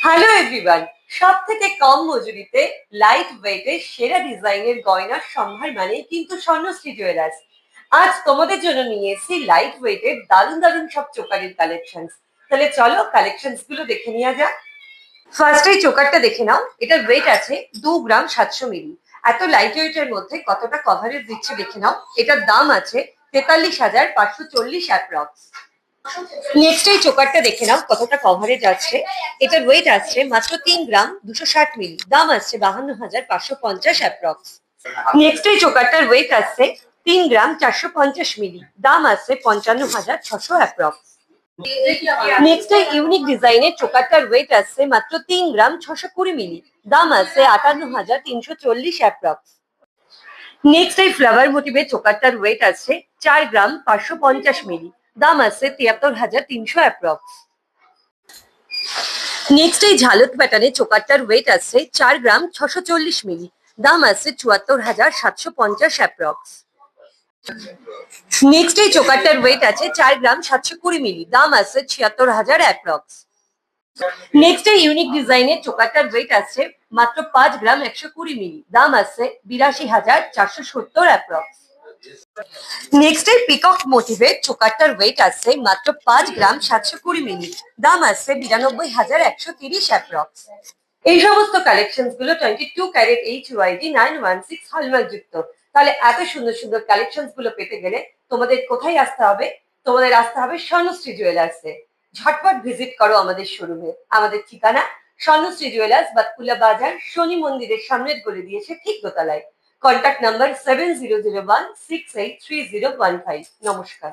Hello everyone, সব থেকে কম মজুরিতে light ওয়েটে সেরা ডিজাইনের গয়নার সম্ভার মানে কিন্তু স্বর্ণশ্রী জুয়েলার্স। আজ তোমাদের জন্য নিয়ে এসেছি লাইট ওয়েটের দারুণ দারুণ সব চোকারের কালেকশন। তাহলে চলো কালেকশন গুলো দেখে নেওয়া যাক। ফার্স্ট এই চোকারটা দেখে নাও, এটার ওয়েট আছে 2 গ্রাম 700 মিলি। এত লাইট ওয়েটের মধ্যে কতটা কভারেজ দিচ্ছে দেখে নাও। এটার দাম আছে 43,540 অ্যাপ্রক্স। নেক্সট এই চোকারটা দেখে নাও কতটা কভারেজ আছে। এটার ওয়েট আসছে মাত্র 3 গ্রাম 260 মিলি, দাম আসছে 52,550 অ্যাপ্রক্স। নেক্সট এই চোকারটার ওয়েট আসছে 3 গ্রাম 450 মিলি, দাম আসছে 55,600 অ্যাপ্রক্স। নেক্সট এই ইউনিক ডিজাইনের চোকারটার ওয়েট আসছে মাত্র 3 গ্রাম 620 মিলি, দাম আসছে 58,340 অ্যাপ্রক্স। নেক্সট এই ফ্লাওয়ার মোটিভের চোকারটার ওয়েট আছে 4 গ্রাম 550 মিলি, দাম আছে 73,300 অ্যাপ্রক্স। নেক্সট এই ঝালক প্যাটার্নের চোকারটার ওয়েট আছে 4 গ্রাম 640 মিলি, দাম আছে 74,750 অ্যাপ্রক্স। নেক্সট এই চোকারটার ওয়েট আছে 4 গ্রাম 720 মিলি, দাম আছে 76,000 অ্যাপ্রক্স। নেক্সট এই ইউনিক ডিজাইনের চোকারটার ওয়েট আছে মাত্র 5 গ্রাম 120 মিলি, দাম আছে 82,470 অ্যাপ্রক্স। নেক্সট এই পিকক মোটিভের চোকারটার ওয়েট আছে মাত্র 5 গ্রাম 720 মিলি, দাম আছে 92,130 অ্যাপ্রক্স। এই সমস্ত কালেকশন গুলো 22 ক্যারেট HUID 916 হলমার্ক যুক্ত। তাহলে এত সুন্দর সুন্দর কালেকশন গুলো পেতে গেলে তোমাদের কোথায় আসতে হবে? তোমাদের আসতে হবে স্বর্ণশ্রী জুয়েলার্সে। ঝটপট ভিজিট করো আমাদের শোরুমে। আমাদের ঠিকানা স্বর্ণশ্রী জুয়েলার্স, বাতকুল্লা বাজার, শনি মন্দিরের সামনের গলি দিয়েছে ঠিক দোতলায়। Contact number 7001683015। নমস্কার।